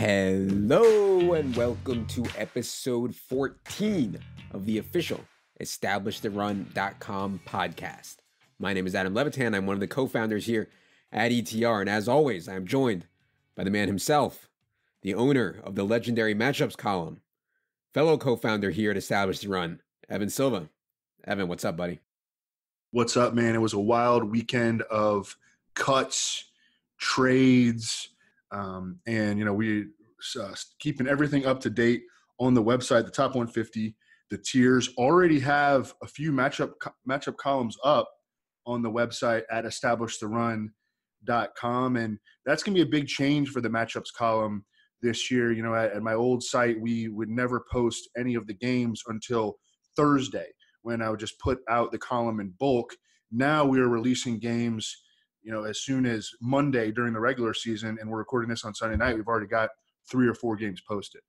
Hello and welcome to episode 14 of the official EstablishTheRun.com podcast. My name is Adam Levitan. I'm one of the co-founders here at ETR. And as always, I'm joined by the man himself, the owner of the legendary matchups column, fellow co-founder here at Establish the Run, Evan Silva. Evan, what's up, buddy? What's up, man? It was a wild weekend of cuts, trades, and, we keeping everything up to date on the website, the top 150. The tiers already have a few matchup columns up on the website at EstablishTheRun.com, and that's going to be a big change for the matchups column this year. At my old site, we would never post any of the games until Thursday, when I would just put out the column in bulk. Now we are releasing games, as soon as Monday during the regular season, and we're recording this on Sunday night. We've already got 3 or 4 games posted.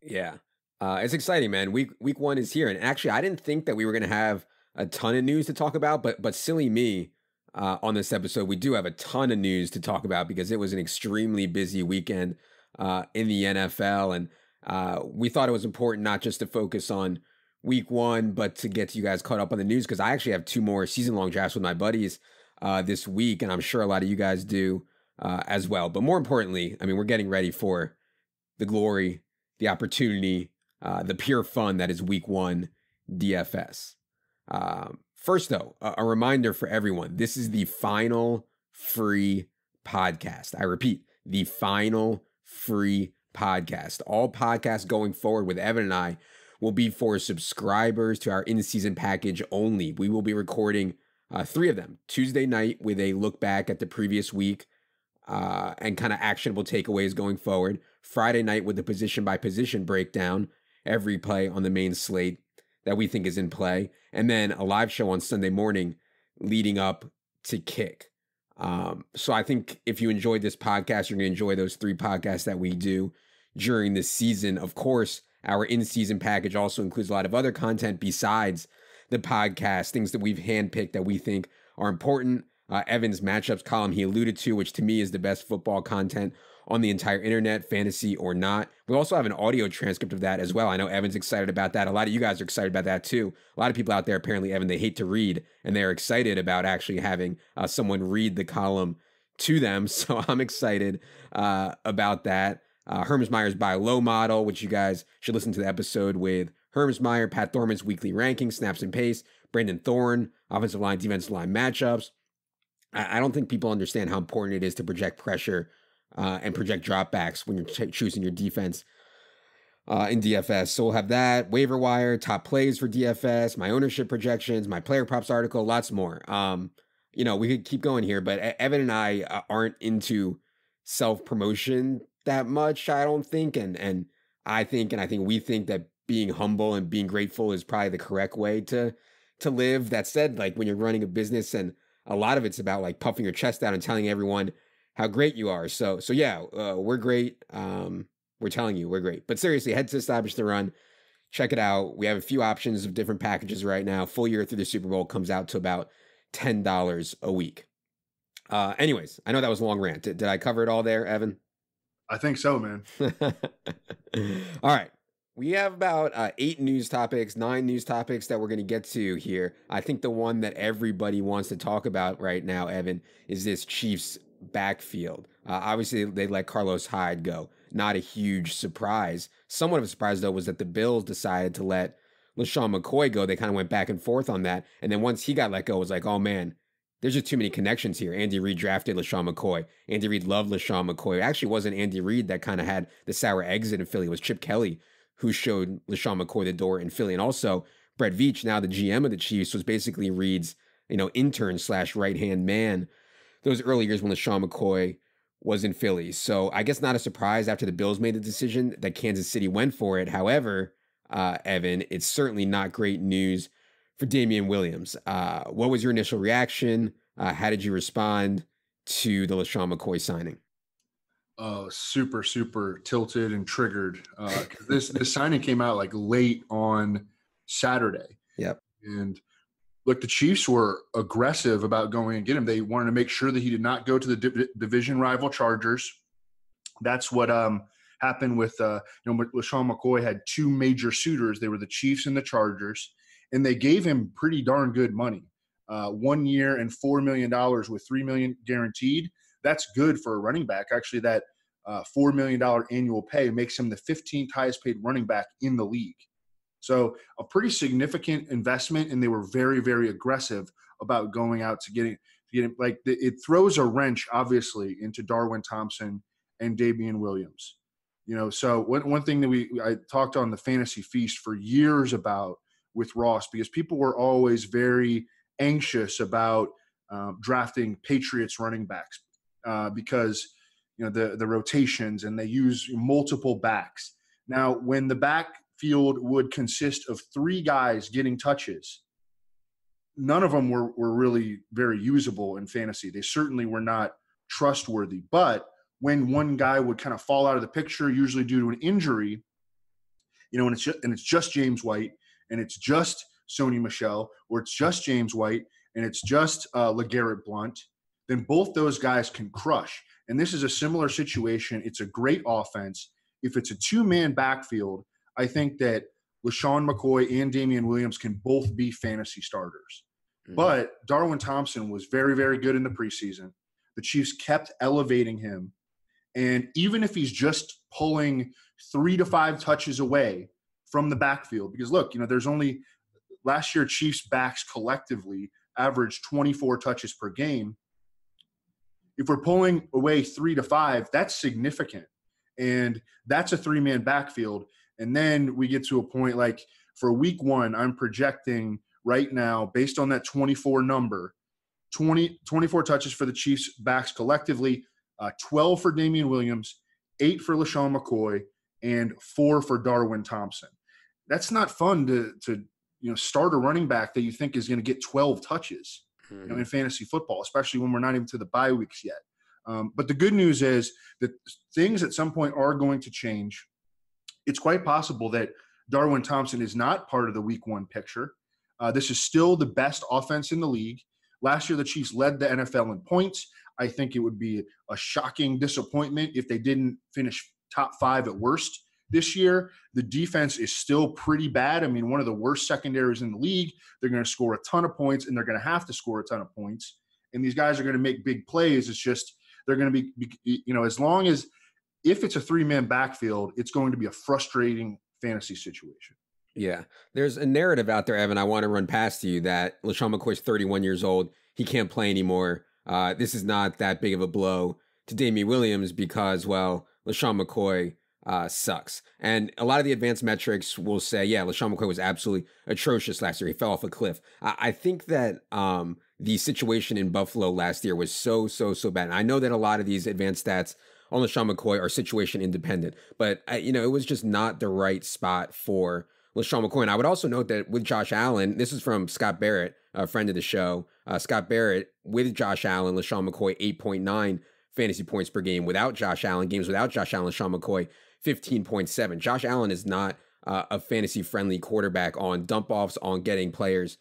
Yeah. It's exciting, man. Week one is here. And actually, I didn't think that we were going to have a ton of news to talk about, but silly me, on this episode, we do have a ton of news to talk about because it was an extremely busy weekend in the NFL. And we thought it was important not just to focus on week one, but to get you guys caught up on the news, because I actually have 2 more season-long drafts with my buddies this week, and I'm sure a lot of you guys do as well. But more importantly, we're getting ready for the glory, the opportunity, the pure fun that is week one DFS. First, though, a reminder for everyone. This is the final free podcast. I repeat, the final free podcast. All podcasts going forward with Evan and I will be for subscribers to our in-season package only. We will be recording 3 of them. Tuesday night with a look back at the previous week and kind of actionable takeaways going forward. Friday night with the position-by-position breakdown, every play on the main slate that we think is in play. And then a live show on Sunday morning leading up to kick. So I think if you enjoyed this podcast, you're going to enjoy those 3 podcasts that we do during the season. Of course, our in-season package also includes a lot of other content besides the podcast, things that we've handpicked that we think are important. Evan's matchups column he alluded to, which to me is the best football content on the entire internet, fantasy or not. We also have an audio transcript of that as well. I know Evan's excited about that. A lot of you guys are excited about that too. A lot of people out there, apparently, Evan, they hate to read, and they're excited about actually having someone read the column to them. So I'm excited about that. Hermsmeyer's buy low model, which you guys should listen to the episode with Hermsmeyer, Pat Thorman's weekly ranking, snaps and pace, Brandon Thorne, offensive line, defensive line matchups. I don't think people understand how important it is to project pressure and project dropbacks when you're choosing your defense in DFS. So we'll have that, waiver wire, top plays for DFS, my ownership projections, my player props article, lots more. We could keep going here, but Evan and I aren't into self-promotion that much, I don't think. And I think we think that being humble and being grateful is probably the correct way to live. That said, like when you're running a business, and a lot of it's about like puffing your chest out and telling everyone how great you are. So yeah, we're great. We're telling you we're great. But seriously, head to Establish the Run. Check it out. We have a few options of different packages right now. Full year through the Super Bowl comes out to about $10 a week. Anyways, I know that was a long rant. Did I cover it all there, Evan? I think so, man. All right. We have about 9 news topics that we're going to get to here. I think the one that everybody wants to talk about right now, Evan, is this Chiefs backfield. Obviously, they let Carlos Hyde go. Not a huge surprise. Somewhat of a surprise, though, was that the Bills decided to let LaShawn McCoy go. They kind of went back and forth on that. And then once he got let go, it was like, oh, man, there's just too many connections here. Andy Reid drafted LaShawn McCoy. Andy Reid loved LaShawn McCoy. It actually wasn't Andy Reid that kind of had the sour exit in Philly. It was Chip Kelly who showed LaShawn McCoy the door in Philly. And also, Brett Veach, now the GM of the Chiefs, was basically Reid's, intern / right-hand man those early years when LaShawn McCoy was in Philly. So I guess not a surprise after the Bills made the decision that Kansas City went for it. However, Evan, it's certainly not great news for Damian Williams. What was your initial reaction? How did you respond to the LaShawn McCoy signing? Super, super tilted and triggered. This signing came out like late on Saturday. Yep. And look, the Chiefs were aggressive about going and get him. They wanted to make sure that he did not go to the division rival Chargers. That's what happened with LaShawn McCoy had two major suitors. They were the Chiefs and the Chargers, and they gave him pretty darn good money. 1 year and $4 million with $3 million guaranteed. That's good for a running back. Actually, that $4 million annual pay makes him the 15th highest paid running back in the league. So a pretty significant investment, and they were very, very aggressive about going out to getting like it throws a wrench, obviously, into Darwin Thompson and Damian Williams. So one thing that I talked on the Fantasy Feast for years about with Ross, because people were always very anxious about drafting Patriots running backs because the rotations, and they use multiple backs. Now, when the backfield would consist of three guys getting touches, none of them were really very usable in fantasy. They certainly were not trustworthy. But when one guy would kind of fall out of the picture, usually due to an injury, and it's just James White, and it's just Sony Michel, or it's just James White, and it's just LeGarrette Blount, then both those guys can crush. And this is a similar situation. It's a great offense. If it's a two-man backfield, I think that LaShawn McCoy and Damian Williams can both be fantasy starters. Mm-hmm. But Darwin Thompson was very, very good in the preseason. The Chiefs kept elevating him. And even if he's just pulling 3 to 5 touches away from the backfield, because look, there's only last year Chiefs backs collectively averaged 24 touches per game. If we're pulling away 3 to 5, that's significant. And that's a 3-man backfield. And then we get to a point like for week 1, I'm projecting right now, based on that 24 number, 24 touches for the Chiefs backs collectively, 12 for Damian Williams, 8 for LaShawn McCoy, and 4 for Darwin Thompson. That's not fun to start a running back that you think is going to get 12 touches in fantasy football, especially when we're not even to the bye weeks yet. But the good news is that things at some point are going to change. It's quite possible that Darwin Thompson is not part of the week 1 picture. This is still the best offense in the league. Last year, the Chiefs led the NFL in points. I think it would be a shocking disappointment if they didn't finish top 5 at worst. This year, the defense is still pretty bad. I mean, one of the worst secondaries in the league. They're going to score a ton of points, and they're going to have to score a ton of points. And these guys are going to make big plays. It's just they're going to be as long as if it's a 3-man backfield, it's going to be a frustrating fantasy situation. Yeah. There's a narrative out there, Evan, I want to run past you that LaShawn McCoy's 31 years old. He can't play anymore. This is not that big of a blow to Damian Williams because, well, LaShawn McCoy sucks. And a lot of the advanced metrics will say, yeah, LaShawn McCoy was absolutely atrocious last year. He fell off a cliff. I think that the situation in Buffalo last year was so bad. And I know that a lot of these advanced stats on LaShawn McCoy are situation independent, but it was just not the right spot for LaShawn McCoy. And I would also note that with Josh Allen, this is from Scott Barrett, a friend of the show, Scott Barrett, with Josh Allen, LaShawn McCoy, 8.9 fantasy points per game. Without Josh Allen, games without Josh Allen, LaShawn McCoy, 15.7. Josh Allen is not a fantasy-friendly quarterback on dump-offs, on getting players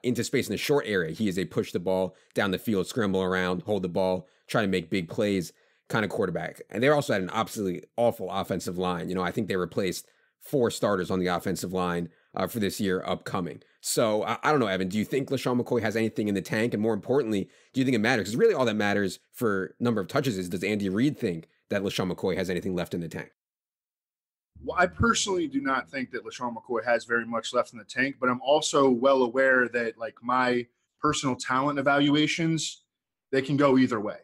into space in the short area. He is a push the ball down the field, scramble around, hold the ball, try to make big plays kind of quarterback. And they also had an absolutely awful offensive line. I think they replaced 4 starters on the offensive line for this year upcoming. So I don't know, Evan, do you think LaShawn McCoy has anything in the tank? And more importantly, do you think it matters? Because really all that matters for number of touches is, does Andy Reid think that LaShawn McCoy has anything left in the tank? Well, I personally do not think that LaShawn McCoy has very much left in the tank, but I'm also well aware that my personal talent evaluations, they can go either way.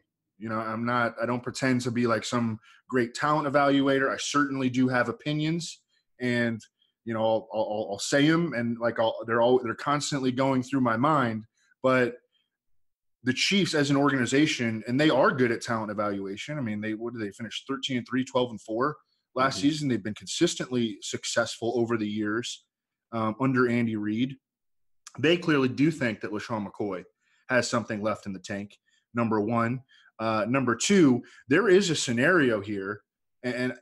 I don't pretend to be like some great talent evaluator. I certainly do have opinions, and I'll say them, and they're constantly going through my mind. But the Chiefs as an organization, and they are good at talent evaluation. I mean, they finish 13-3, 12-4 last season. They've been consistently successful over the years under Andy Reid. They clearly do think that LaShawn McCoy has something left in the tank, number one. Number two, there is a scenario here, and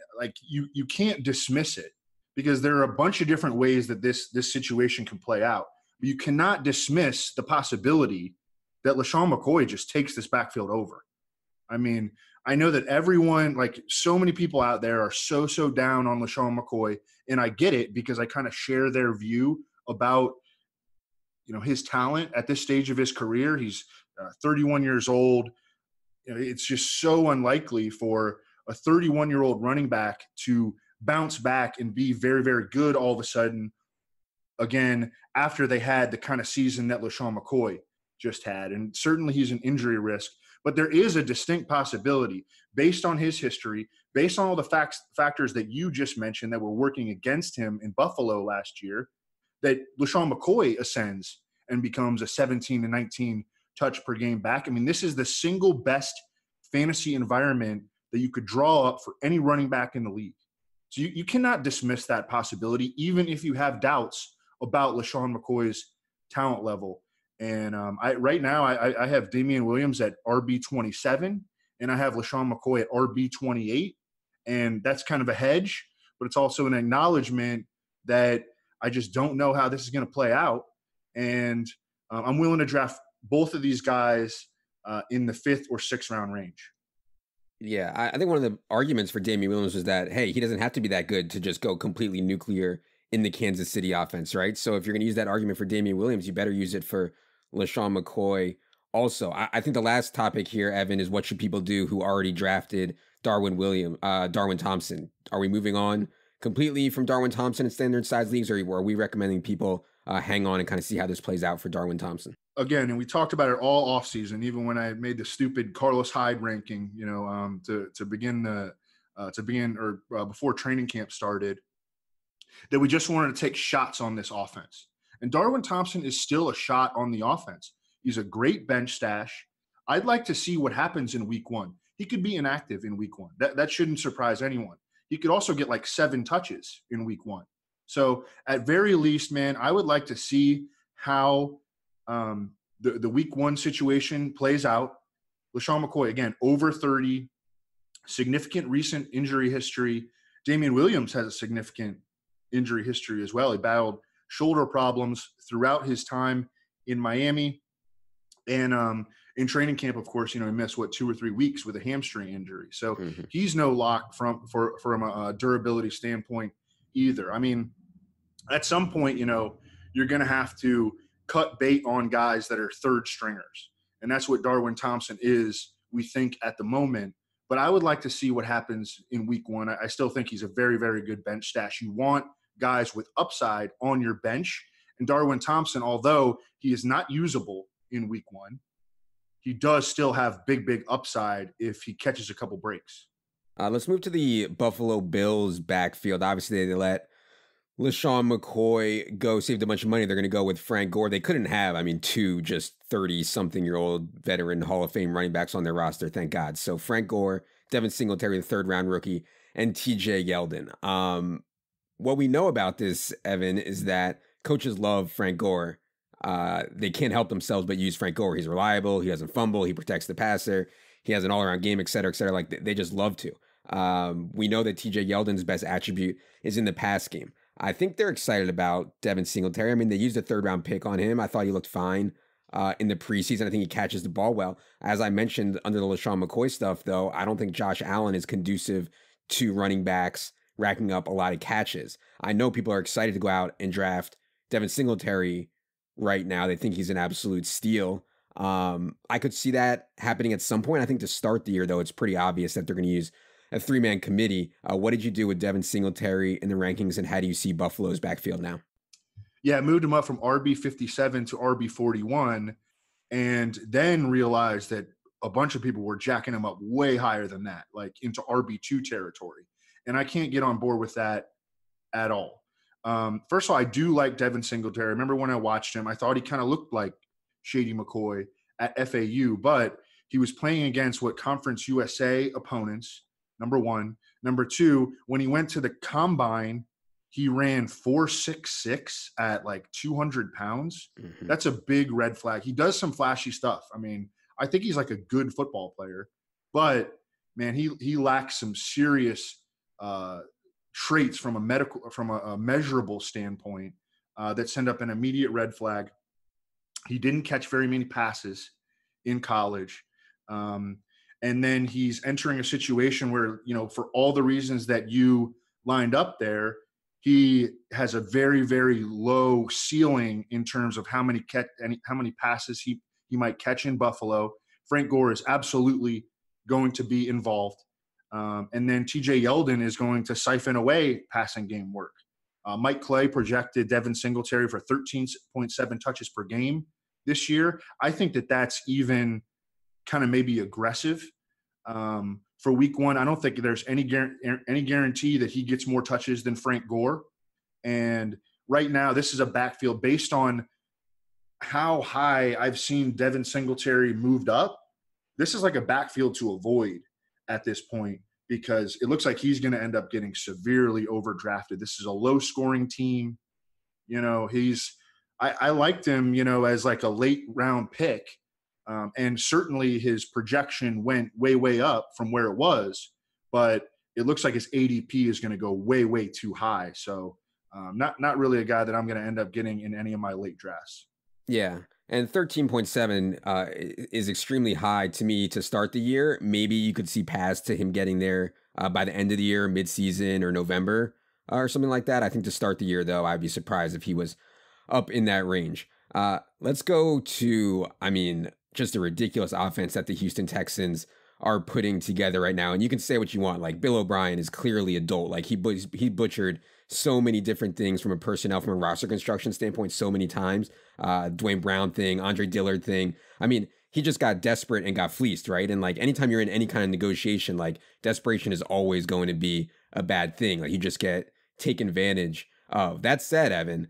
you can't dismiss it, because there are a bunch of different ways that this situation can play out. But you cannot dismiss the possibility that LaShawn McCoy just takes this backfield over. I mean, I know that everyone, like so many people out there, are so down on LaShawn McCoy, and I get it because I kind of share their view about his talent at this stage of his career. He's 31 years old. It's just so unlikely for a 31-year-old running back to bounce back and be very, very good all of a sudden again after they had the kind of season that LaShawn McCoy just had. And certainly he's an injury risk, but there is a distinct possibility based on his history, based on all the factors that you just mentioned that were working against him in Buffalo last year, that LaShawn McCoy ascends and becomes a 17 to 19 touch per game back. I mean, this is the single best fantasy environment that you could draw up for any running back in the league. So you cannot dismiss that possibility, even if you have doubts about LaShawn McCoy's talent level. And right now I have Damian Williams at RB27, and I have LaShawn McCoy at RB28. And that's kind of a hedge, but it's also an acknowledgement that I just don't know how this is going to play out. And I'm willing to draft both of these guys in the 5th or 6th round range. Yeah, I think one of the arguments for Damian Williams was that, hey, he doesn't have to be that good to just go completely nuclear in the Kansas City offense, right? So if you're going to use that argument for Damian Williams, you better use it for LaShawn McCoy also. I think the last topic here, Evan, is what should people do who already drafted Darwin Thompson? Are we moving on completely from Darwin Thompson in standard size leagues, or are we recommending people hang on and kind of see how this plays out for Darwin Thompson? Again, and we talked about it all offseason, even when I made the stupid Carlos Hyde ranking, before training camp started, that we just wanted to take shots on this offense. And Darwin Thompson is still a shot on the offense. He's a great bench stash. I'd like to see what happens in week 1. He could be inactive in week 1. That shouldn't surprise anyone. He could also get like 7 touches in week 1. So at very least, man, I would like to see how the week 1 situation plays out. LaShawn McCoy, again, over 30, significant recent injury history. Damian Williams has a significant injury history as well. He battled shoulder problems throughout his time in Miami. And in training camp, of course, he missed 2 or 3 weeks with a hamstring injury. So he's no lock from a durability standpoint either. I mean, at some point, you're going to have to cut bait on guys that are third stringers. And that's what Darwin Thompson is, we think, at the moment. But I would like to see what happens in week 1. I still think he's a very, very good bench stash. You want guys with upside on your bench. And Darwin Thompson, although he is not usable in week 1, he does still have big upside if he catches a couple breaks. Let's move to the Buffalo Bills backfield. Obviously, they let LaShawn McCoy go, saved a bunch of money. They're going to go with Frank Gore. They couldn't have, 2 just 30-something-year-old veteran Hall of Fame running backs on their roster, thank God. So Frank Gore, Devin Singletary, the 3rd-round rookie, and TJ Yeldon. What we know about this, Evan, is that coaches love Frank Gore. They can't help themselves but use Frank Gore. He's reliable. He doesn't fumble. He protects the passer. He has an all-around game, et cetera, et cetera. Like, they just love to. We know that TJ Yeldon's best attribute is in the pass game. I think they're excited about Devin Singletary. They used a 3rd-round pick on him. I thought he looked fine in the preseason. I think he catches the ball well. As I mentioned under the LaShawn McCoy stuff, though, I don't think Josh Allen is conducive to running backs racking up a lot of catches. I know people are excited to go out and draft Devin Singletary right now. They think he's an absolute steal. I could see that happening at some point. I think to start the year, though, it's pretty obvious that they're going to use a 3-man committee. What did you do with Devin Singletary in the rankings, and how do you see Buffalo's backfield now? Yeah, I moved him up from RB57 to RB41, and then realized that a bunch of people were jacking him up way higher than that, like into RB2 territory. And I can't get on board with that at all. First of all, I do like Devin Singletary. I remember when I watched him, I thought he kind of looked like Shady McCoy at FAU, but he was playing against what Conference USA opponents, number 1. Number 2, when he went to the combine, he ran 4.66 at like 200 pounds. Mm-hmm. That's a big red flag. He does some flashy stuff. I think he's like a good football player, but man, he lacks some serious traits from a measurable standpoint that send up an immediate red flag. He didn't catch very many passes in college. And then he's entering a situation where, for all the reasons that you lined up there, he has a very, very low ceiling in terms of how many passes he might catch in Buffalo. Frank Gore is absolutely going to be involved. And then TJ Yeldon is going to siphon away passing game work. Mike Clay projected Devin Singletary for 13.7 touches per game this year. I think that that's even kind of maybe aggressive for week one. I don't think there's any guarantee that he gets more touches than Frank Gore. And right now, this is a backfield based on how high I've seen Devin Singletary moved up. This is like a backfield to avoid at this point, because it looks like he's going to end up getting severely overdrafted. This is a low-scoring team. I liked him, as like a late-round pick, and certainly his projection went way, way up from where it was, but it looks like his ADP is going to go way, way too high. So not really a guy that I'm going to end up getting in any of my late drafts. Yeah. And 13.7 is extremely high to me to start the year. Maybe you could see paths to him getting there by the end of the year, mid-season or November or something like that. I think to start the year, though, I'd be surprised if he was up in that range. Let's go to, just a ridiculous offense that the Houston Texans are putting together right now. And you can say what you want. Like, Bill O'Brien is clearly adult. Like, he butchered so many different things from a roster construction standpoint so many times. Dwayne Brown thing, Andre Dillard thing. He just got desperate and got fleeced, right? And like, anytime you're in any kind of negotiation, like, desperation is always going to be a bad thing. Like, you just get taken advantage of. That said, Evan,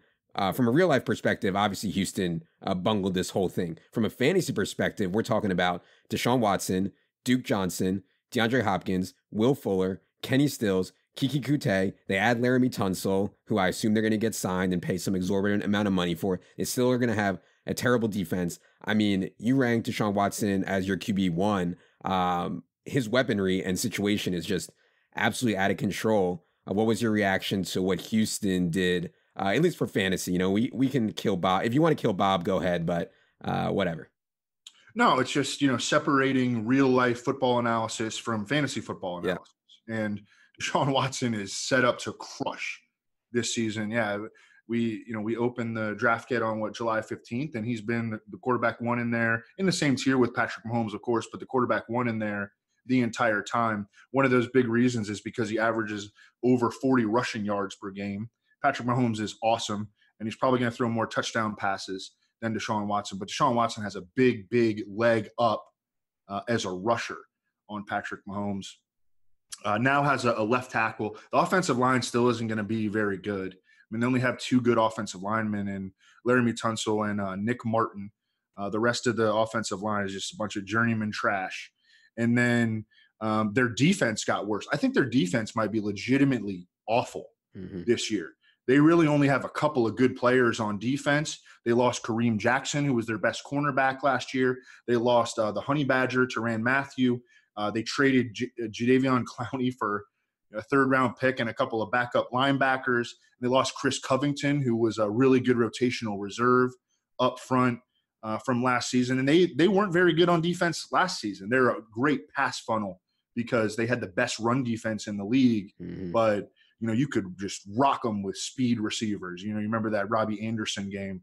from a real life perspective, obviously Houston bungled this whole thing. From a fantasy perspective, we're talking about Deshaun Watson, Duke Johnson, DeAndre Hopkins, Will Fuller, Kenny Stills, Kiki Kute. They add Laramie Tunsil, who I assume they're going to get signed and pay some exorbitant amount of money for. They still are going to have a terrible defense. You ranked Deshaun Watson as your QB1. His weaponry and situation is just absolutely out of control. What was your reaction to what Houston did? At least for fantasy, we can kill Bob. If you want to kill Bob, go ahead, but whatever. No, it's just, separating real life football analysis from fantasy football analysis. Yeah. And Deshaun Watson is set up to crush this season. Yeah. We opened the draft kit on July 15th, and he's been the quarterback one in there in the same tier with Patrick Mahomes, of course, but the quarterback one in there the entire time. One of those big reasons is because he averages over 40 rushing yards per game. Patrick Mahomes is awesome, and he's probably going to throw more touchdown passes than Deshaun Watson. But Deshaun Watson has a big, big leg up as a rusher on Patrick Mahomes. Now has a left tackle. The offensive line still isn't going to be very good. They only have two good offensive linemen in Laramie Tunsil and Nick Martin. The rest of the offensive line is just a bunch of journeyman trash. And then their defense got worse. I think their defense might be legitimately awful this year. They really only have a couple of good players on defense. They lost Kareem Jackson, who was their best cornerback last year. They lost the Honey Badger, Tyrann Mathieu. They traded Jadeveon Clowney for a third-round pick and a couple of backup linebackers. They lost Chris Covington, who was a really good rotational reserve up front from last season. And they weren't very good on defense last season. They're a great pass funnel because they had the best run defense in the league. But you could just rock them with speed receivers. You remember that Robbie Anderson game.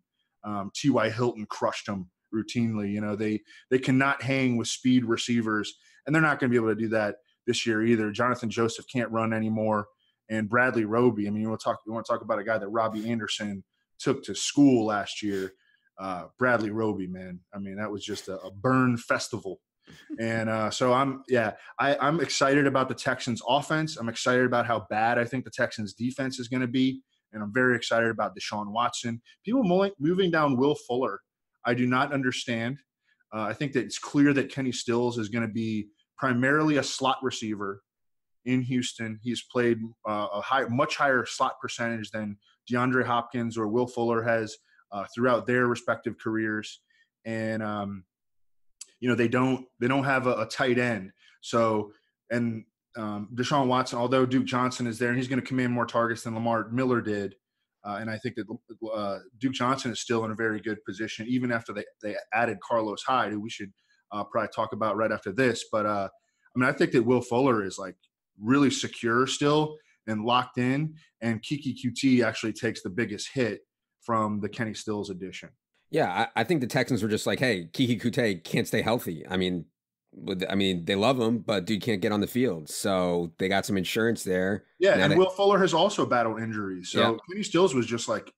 T.Y. Hilton crushed them routinely. They cannot hang with speed receivers, and they're not going to be able to do that this year either. Jonathan Joseph can't run anymore, and Bradley Roby. You want to talk about a guy that Robbie Anderson took to school last year. Bradley Roby, man. That was just a burn festival. And so I'm excited about the Texans offense. I'm excited about how bad I think the Texans defense is going to be. And I'm very excited about Deshaun Watson. People moving down Will Fuller, I do not understand. I think that it's clear that Kenny Stills is going to be primarily a slot receiver in Houston. He's played much higher slot percentage than DeAndre Hopkins or Will Fuller has throughout their respective careers. And they don't have a tight end. So, and Deshaun Watson, although Duke Johnson is there and he's going to command more targets than Lamar Miller did. And I think that Duke Johnson is still in a very good position, even after they added Carlos Hyde, who we should probably talk about right after this. But I mean, I think that Will Fuller is like really secure still and locked in, and Kiki QT actually takes the biggest hit from the Kenny Stills addition. Yeah, I think the Texans were just like, hey, Kiki Kute can't stay healthy. I mean, they love him, but dude can't get on the field. So they got some insurance there. Yeah, Now and they, Will Fuller has also battled injuries. yeah, So Kenny Stills was just like,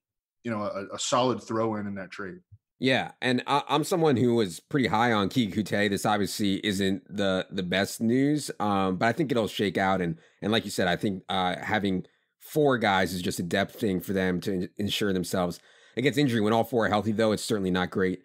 a solid throw in that trade. yeah, and I'm someone who was pretty high on Kiki Kute. This obviously isn't the best news, but I think it'll shake out. And like you said, I think having four guys is just a depth thing for them to ensure themselves against injury. When all four are healthy, though, it's certainly not great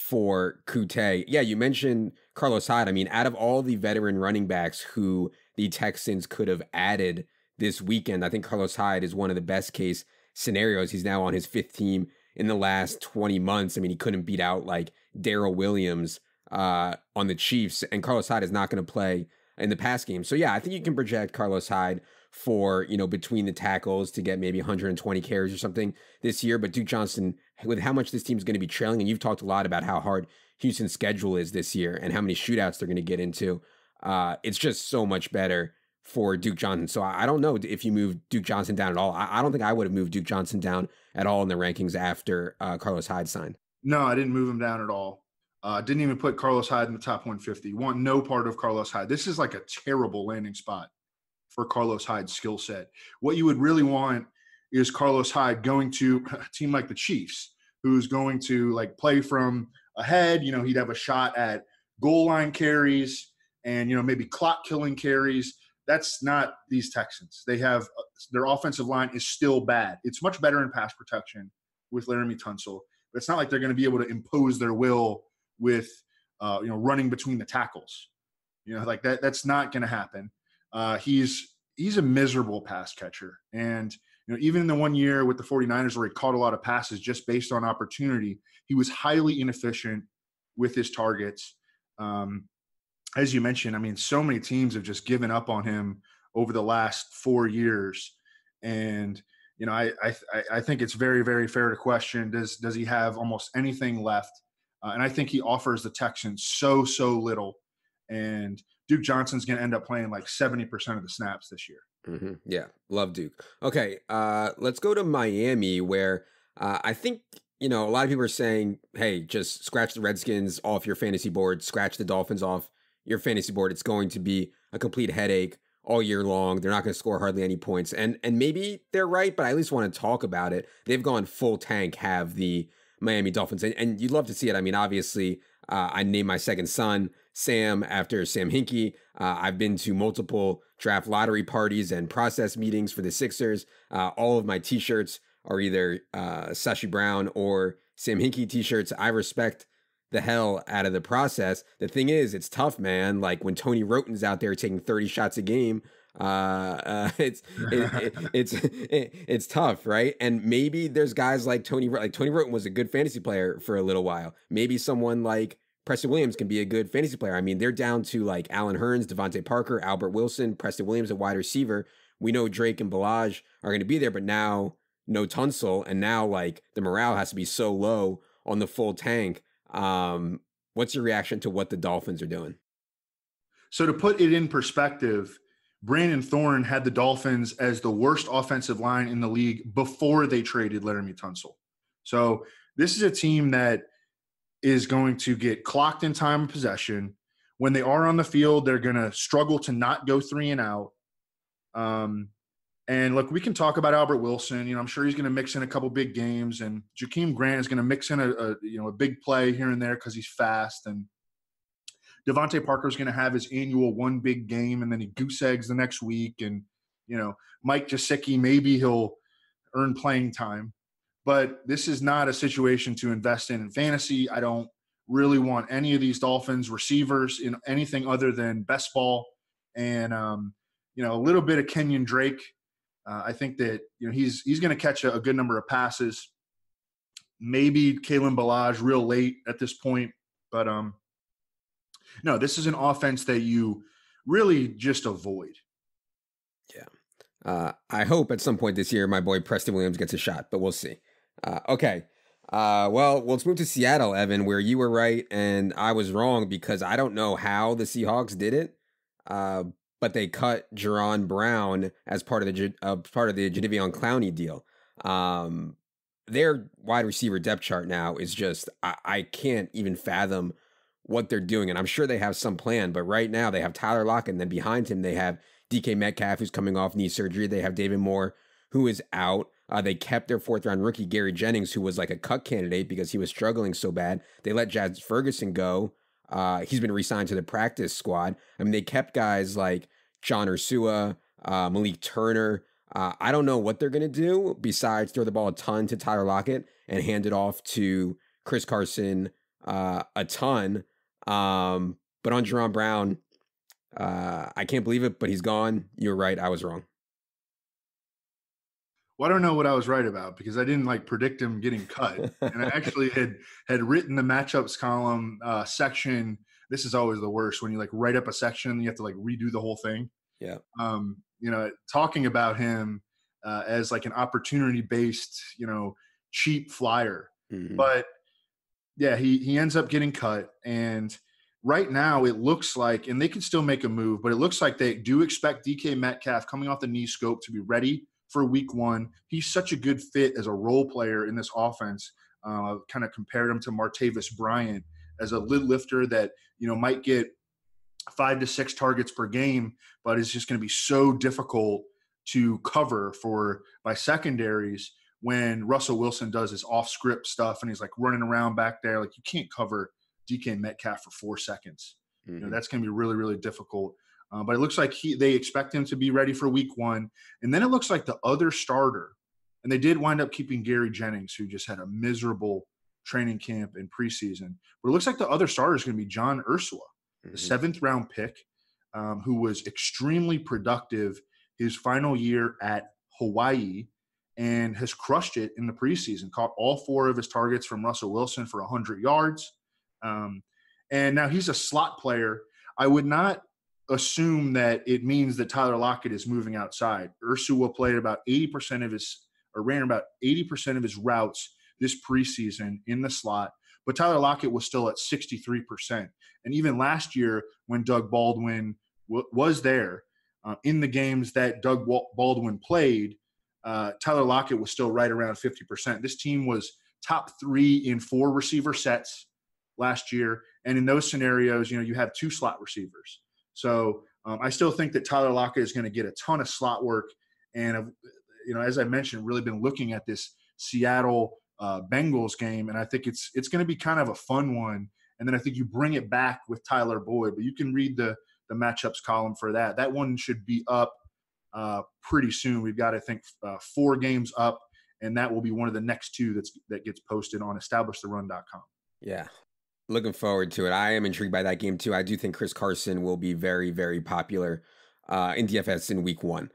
for Kute. Yeah, you mentioned Carlos Hyde. I mean, out of all the veteran running backs who the Texans could have added this weekend, I think Carlos Hyde is one of the best case scenarios. He's now on his fifth team in the last 20 months. I mean, he couldn't beat out like Darrell Williams on the Chiefs, and Carlos Hyde is not going to play in the pass game. So yeah, I think you can project Carlos Hyde for, between the tackles to get maybe 120 carries or something this year. But Duke Johnson, with how much this team's going to be trailing, and you've talked a lot about how hard Houston's schedule is this year and how many shootouts they're going to get into, it's just so much better for Duke Johnson. So I don't know if you move Duke Johnson down at all. I don't think I would have moved Duke Johnson down at all in the rankings after Carlos Hyde signed. No, I didn't move him down at all. Didn't even put Carlos Hyde in the top 150. Want no part of Carlos Hyde. This is like a terrible landing spot for Carlos Hyde's skill set. What you would really want is Carlos Hyde going to a team like the Chiefs, who's going to like play from ahead. He'd have a shot at goal line carries and, maybe clock killing carries. That's not these Texans. They have their offensive line is still bad. It's much better in pass protection with Laremy Tunsil, but it's not like they're going to be able to impose their will with, running between the tackles. Like that. That's not going to happen. He's a miserable pass catcher, and even in the 1 year with the 49ers where he caught a lot of passes just based on opportunity, he was highly inefficient with his targets. As you mentioned, I mean, so many teams have just given up on him over the last 4 years. And, I think it's very, very fair to question, does he have almost anything left? And I think he offers the Texans so little. And Duke Johnson's going to end up playing like 70% of the snaps this year. Mm-hmm. Yeah, love Duke. Okay, let's go to Miami, where I think, a lot of people are saying, hey, just scratch the Redskins off your fantasy board, scratch the Dolphins off your fantasy board. It's going to be a complete headache all year long. They're not going to score hardly any points. And maybe they're right, but I at least want to talk about it. They've gone full tank, have the Miami Dolphins. And you'd love to see it. I mean, obviously, I named my second son Sam after Sam Hinkie. I've been to multiple draft lottery parties and process meetings for the Sixers. All of my t-shirts are either Sashi Brown or Sam Hinkie t-shirts. I respect the hell out of the process. The thing is, it's tough, man. Like when Tony Roten's out there taking 30 shots a game, it's tough, right? And maybe there's guys like Tony Roten was a good fantasy player for a little while. Maybe someone like Preston Williams can be a good fantasy player. I mean, they're down to like Allen Hurns, Devontae Parker, Albert Wilson, Preston Williams, a wide receiver. We know Drake and Balaj are going to be there, but now no Tunsil, and now like the morale has to be so low on the full tank. What's your reaction to what the Dolphins are doing? So to put it in perspective, Brandon Thorne had the Dolphins as the worst offensive line in the league before they traded Laremy Tunsil. So this is a team that is going to get clocked in time of possession. When they are on the field, they're going to struggle to not go 3 and out. And look, we can talk about Albert Wilson. I'm sure he's going to mix in a couple big games, and Jakeem Grant is going to mix in a big play here and there because he's fast. And Devontae Parker is going to have his annual one big game, and then he goose eggs the next week. And Mike Gesicki, maybe he'll earn playing time, but this is not a situation to invest in fantasy. I don't really want any of these Dolphins receivers in anything other than best ball and a little bit of Kenyon Drake. I think that he's going to catch a good number of passes. Maybe Kalen Balaj real late at this point, but no, this is an offense that you really just avoid. Yeah, I hope at some point this year my boy Preston Williams gets a shot, but we'll see. Okay, Well, let's move to Seattle, Evan, where you were right and I was wrong because I don't know how the Seahawks did it. Uh, but they cut Jerron Brown as part of the Jadeveon Clowney deal. Um, their wide receiver depth chart now is just I can't even fathom what they're doing, and I'm sure they have some plan. But right now they have Tyler Lockett, and then behind him they have DK Metcalf, who's coming off knee surgery. They have David Moore, who is out. They kept their fourth round rookie, Gary Jennings, who was like a cut candidate because he was struggling so bad. They let Jazz Ferguson go. He's been re signed to the practice squad. I mean, they kept guys like John Ursua, Malik Turner. I don't know what they're going to do besides throw the ball a ton to Tyler Lockett and hand it off to Chris Carson a ton. But on Jerron Brown, I can't believe it, but he's gone. You're right. I was wrong. Well, I don't know what I was right about because I didn't like predict him getting cut, and I actually had written the matchups column section. This is always the worst when you like write up a section and you have to like redo the whole thing. Yeah. Talking about him as like an opportunity based, cheap flyer, but yeah, he ends up getting cut, and right now it looks like, and they can still make a move, but it looks like they do expect DK Metcalf coming off the knee scope to be ready for week one. He's such a good fit as a role player in this offense. Kind of compared him to Martavis Bryant as a lid lifter that, might get 5 to 6 targets per game, but it's just going to be so difficult to cover by secondaries when Russell Wilson does his off script stuff and he's like running around back there. Like, you can't cover DK Metcalf for 4 seconds. That's going to be really, really difficult. But it looks like they expect him to be ready for week one. And then it looks like the other starter, and they did wind up keeping Gary Jennings, who just had a miserable training camp in preseason. But it looks like the other starter is going to be John Ursua, the 7th round pick, who was extremely productive his final year at Hawaii and has crushed it in the preseason. Caught all 4 of his targets from Russell Wilson for 100 yards. And now he's a slot player. I would not assume that it means that Tyler Lockett is moving outside. Ursua played about 80% of ran about 80% of his routes this preseason in the slot, but Tyler Lockett was still at 63%. And even last year when Doug Baldwin was there in the games that Doug Baldwin played, Tyler Lockett was still right around 50%. This team was top 3 in 4 receiver sets last year. And in those scenarios, you have 2 slot receivers. So I still think that Tyler Lockett is going to get a ton of slot work. And, as I mentioned, really been looking at this Seattle Bengals game, and I think it's going to be kind of a fun one. And then I think you bring it back with Tyler Boyd, but you can read the matchups column for that. That one should be up pretty soon. We've got, I think, 4 games up, and that will be one of the next 2 that gets posted on establishtheRun.com. Yeah. Looking forward to it. I am intrigued by that game too. I do think Chris Carson will be very, very popular in DFS in week one.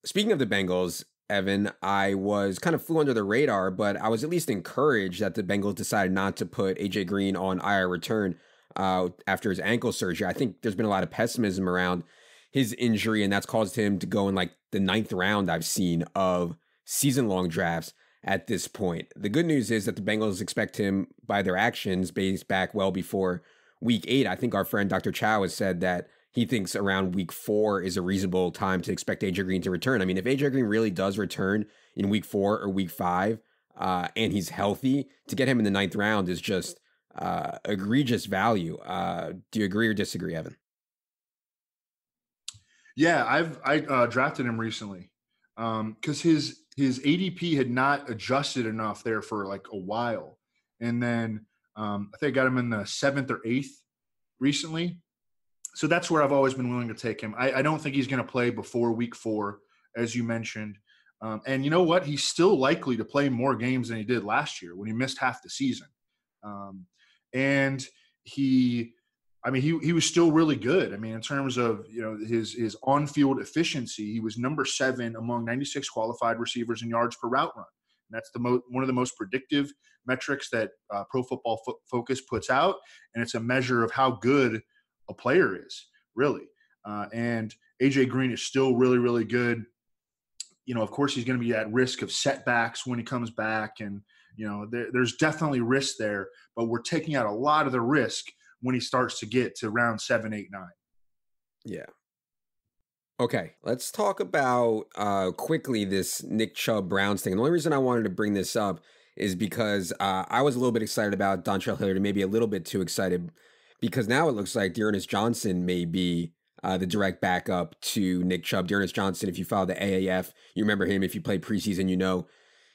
Speaking of the Bengals, Evan, I was kind of flew under the radar, but I was at least encouraged that the Bengals decided not to put AJ Green on IR return after his ankle surgery. I think there's been a lot of pessimism around his injury, and that's caused him to go in like the 9th round I've seen of season-long drafts at this point. The good news is that the Bengals expect him by their actions based back well before week 8. I think our friend Dr. Chow has said that he thinks around week 4 is a reasonable time to expect AJ Green to return. I mean, if AJ Green really does return in week 4 or week 5 and he's healthy, to get him in the 9th round is just egregious value. Do you agree or disagree, Evan? Yeah, I drafted him recently because his ADP had not adjusted enough there for like a while, and then I think I got him in the 7th or 8th recently. So that's where I've always been willing to take him. I don't think he's going to play before week 4, as you mentioned. And you know what? He's still likely to play more games than he did last year when he missed half the season. And he was still really good. I mean, in terms of, his on-field efficiency, he was number 7 among 96 qualified receivers in yards per route run. And that's one of the most predictive metrics that Pro Football Focus puts out. And it's a measure of how good a player is, really. And AJ Green is still really, really good. Of course, he's going to be at risk of setbacks when he comes back. And, there's definitely risk there, but we're taking out a lot of the risk when he starts to get to round 7, 8, 9. Yeah. Okay, let's talk about quickly this Nick Chubb Browns thing. And the only reason I wanted to bring this up is because I was a little bit excited about Dontrell Hilliard, and maybe a little bit too excited, because now it looks like D'Ernest Johnson may be the direct backup to Nick Chubb. D'Ernest Johnson, if you follow the AAF, you remember him. If you played preseason, you know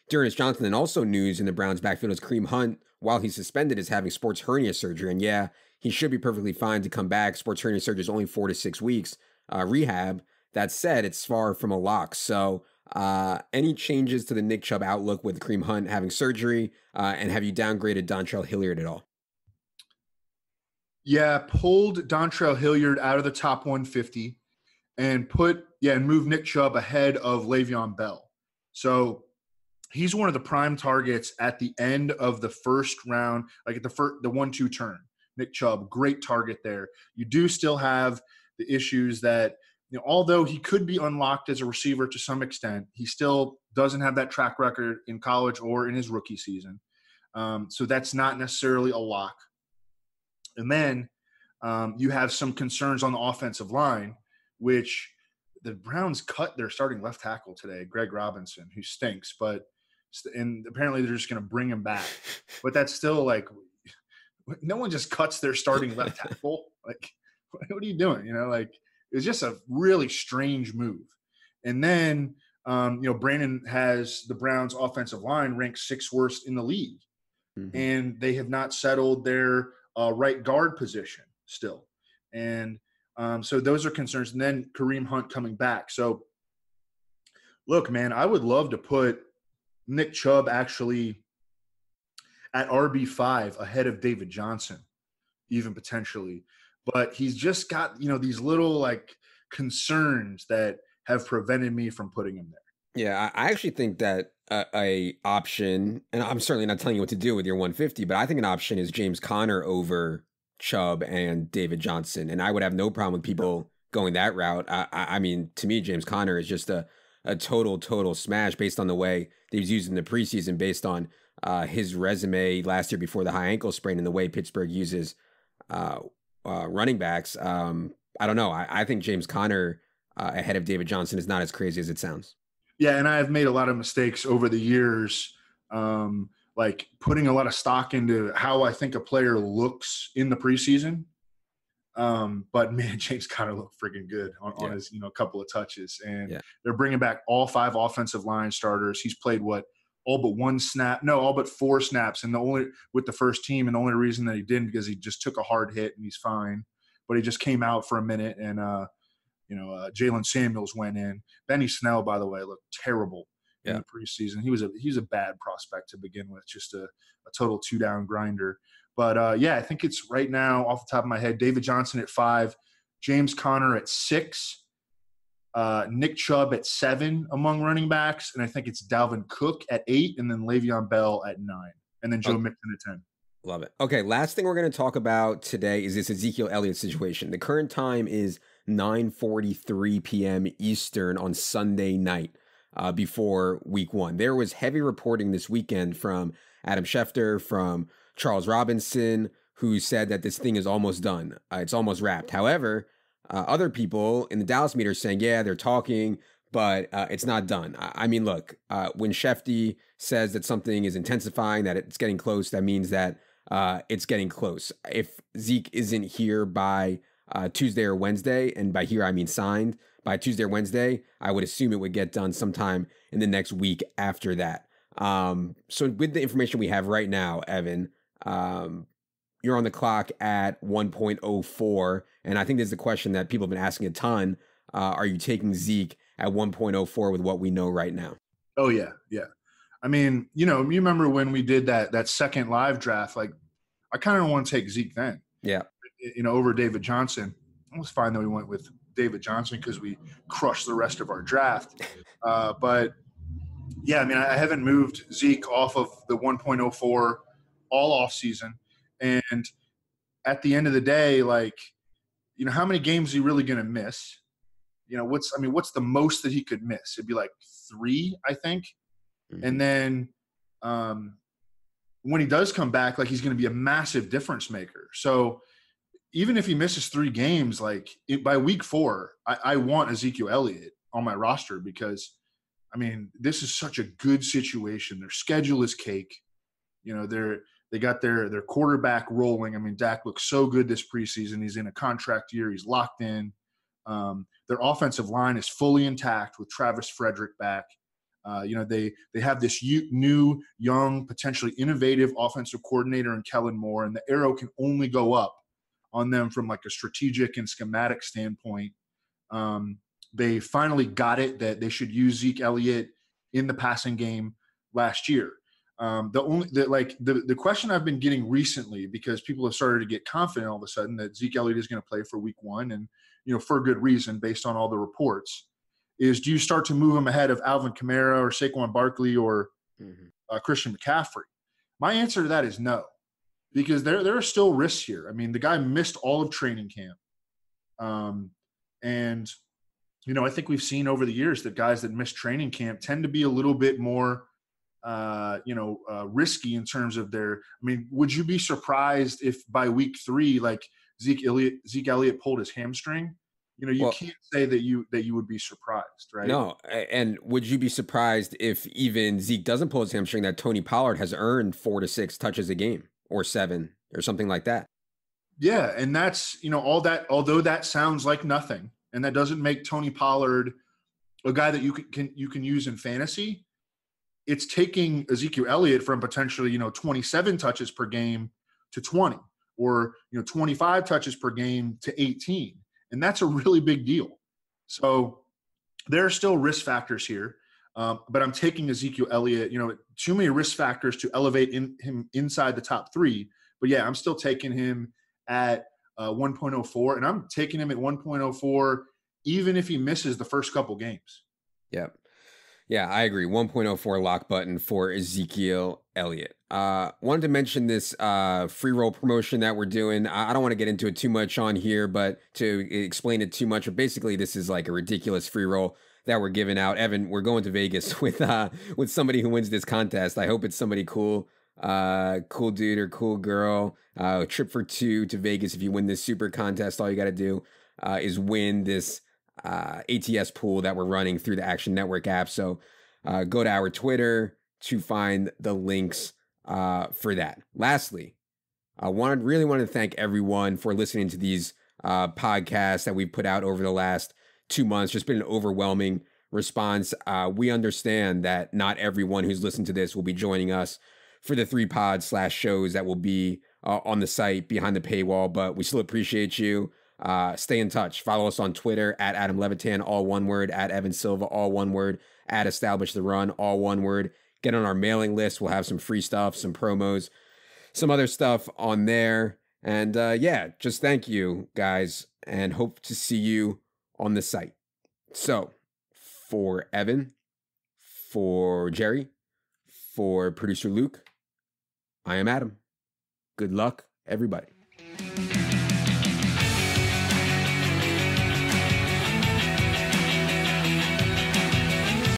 D'Ernest Johnson. And also news in the Browns backfield is Kareem Hunt, while he's suspended, is having sports hernia surgery. And yeah, he should be perfectly fine to come back. Sports hernia surgery is only 4 to 6 weeks rehab. That said, it's far from a lock. So any changes to the Nick Chubb outlook with Kareem Hunt having surgery, and have you downgraded Dontrell Hilliard at all? Yeah, pulled Dontrell Hilliard out of the top 150 and moved Nick Chubb ahead of Le'Veon Bell. So he's one of the prime targets at the end of the first round, like at the 1-2 turn. Nick Chubb, great target there. You do still have the issues that, although he could be unlocked as a receiver to some extent, he still doesn't have that track record in college or in his rookie season. So that's not necessarily a lock. And then you have some concerns on the offensive line, which the Browns cut their starting left tackle today, Greg Robinson, who stinks, and apparently they're just going to bring him back. But that's still like, no one just cuts their starting left tackle. Like, what are you doing? It was just a really strange move. And then, Brandon has the Browns offensive line ranked 6th worst in the league. Mm-hmm. And they have not settled their right guard position still. And so those are concerns. And then Kareem Hunt coming back. So look, man, I would love to put Nick Chubb actually at RB5 ahead of David Johnson, even potentially. But he's just got, these little concerns that have prevented me from putting him there. Yeah, I actually think that a option, and I'm certainly not telling you what to do with your 150, but I think an option is James Conner over Chubb and David Johnson. And I would have no problem with people going that route. I mean, to me, James Conner is just a total smash based on the way that he was used in the preseason, based on his resume last year before the high ankle sprain and the way Pittsburgh uses running backs. I don't know. I think James Conner ahead of David Johnson is not as crazy as it sounds. Yeah, and I've made a lot of mistakes over the years, putting a lot of stock into how I think a player looks in the preseason. But man, James Conner looked freaking good on his couple of touches, and they're bringing back all 5 offensive line starters. He's played all but 4 snaps, and with the first team, and the only reason that he didn't because he just took a hard hit and he's fine. But he just came out for a minute, and Jalen Samuels went in. Benny Snell, by the way, looked terrible in the preseason. He was a bad prospect to begin with, just a total 2-down grinder. But I think it's right now off the top of my head, David Johnson at 5, James Conner at 6, Nick Chubb at 7 among running backs, and I think it's Dalvin Cook at 8, and then Le'Veon Bell at 9, and then Joe Mixon at 10. Love it. Okay, last thing we're going to talk about today is this Ezekiel Elliott situation. The current time is 9:43 p.m. Eastern on Sunday night before week 1. There was heavy reporting this weekend from Adam Schefter, from Charles Robinson, who said that this thing is almost done. It's almost wrapped. However, other people in the Dallas meter are saying, yeah, they're talking, but it's not done. I mean, look, when Shefty says that something is intensifying, that it's getting close, that means that it's getting close. If Zeke isn't here by Tuesday or Wednesday, and by here I mean signed, by Tuesday or Wednesday, I would assume it would get done sometime in the next week after that. So with the information we have right now, Evan, you're on the clock at 1.04, and I think this is a question that people have been asking a ton. Are you taking Zeke at 1.04 with what we know right now? Oh, yeah. I mean, you remember when we did that second live draft, I kind of want to take Zeke then. Yeah. Over David Johnson. It was fine that we went with David Johnson because we crushed the rest of our draft. But, yeah, I mean, I haven't moved Zeke off of the 1.04 all off season. And at the end of the day, how many games is he really going to miss? What's the most that he could miss? It'd be 3, I think. Mm-hmm. And then, when he does come back, like he's going to be a massive difference maker. So even if he misses 3 games, like by week 4, I want Ezekiel Elliott on my roster because, I mean, this is such a good situation. Their schedule is cake. You know, they got their quarterback rolling. I mean, Dak looks so good this preseason. He's in a contract year. He's locked in. Their offensive line is fully intact with Travis Frederick back. You know, they have this new, young, potentially innovative offensive coordinator in Kellen Moore, and the arrow can only go up on them from like a strategic and schematic standpoint. They finally got it that they should use Zeke Elliott in the passing game last year. The question I've been getting recently, because people have started to get confident all of a sudden that Zeke Elliott is going to play for week 1, and, you know, for good reason based on all the reports, is do you start to move him ahead of Alvin Kamara or Saquon Barkley or Christian McCaffrey? My answer to that is no, because there are still risks here. I mean, the guy missed all of training camp. And, you know, I think we've seen over the years that guys that miss training camp tend to be a little bit more risky in terms of their. I mean, would you be surprised if by week 3, like Zeke Elliott pulled his hamstring? You know, you can't say that you would be surprised, right? No, and would you be surprised if even Zeke doesn't pull his hamstring, that Tony Pollard has earned 4 to 6 touches a game, or 7, or something like that? Yeah, and that's, you know, all that. Although that sounds like nothing, and that doesn't make Tony Pollard a guy that you can use in fantasy. It's taking Ezekiel Elliott from potentially, you know, 27 touches per game to 20, or, you know, 25 touches per game to 18. And that's a really big deal. So there are still risk factors here. But I'm taking Ezekiel Elliott, you know, too many risk factors to elevate him inside the top 3. But yeah, I'm still taking him at 1.04, and I'm taking him at 1.04 even if he misses the first couple games. Yep. Yeah, I agree. 1.04 lock button for Ezekiel Elliott. Wanted to mention this free roll promotion that we're doing. I don't want to get into it too much on here, but to explain it too much, but basically this is like a ridiculous free roll that we're giving out. Evan, we're going to Vegas with somebody who wins this contest. I hope it's somebody cool. Cool dude or cool girl. Trip for 2 to Vegas. If you win this super contest, all you got to do is win this ATS pool that we're running through the Action Network app. So go to our Twitter to find the links for that. Lastly, I really want to thank everyone for listening to these podcasts that we've put out over the last 2 months. Just been an overwhelming response. We understand that not everyone who's listened to this will be joining us for the 3 pod/shows that will be on the site behind the paywall, but we still appreciate you. Stay in touch. Follow us on Twitter at Adam Levitan, all one word, at Evan Silva, all one word, at Establish the Run, all one word. Get on our mailing list. We'll have some free stuff, some promos, some other stuff on there. And yeah, just thank you guys and hope to see you on the site. So for Evan, for Jerry, for producer Luke, I am Adam. Good luck, everybody.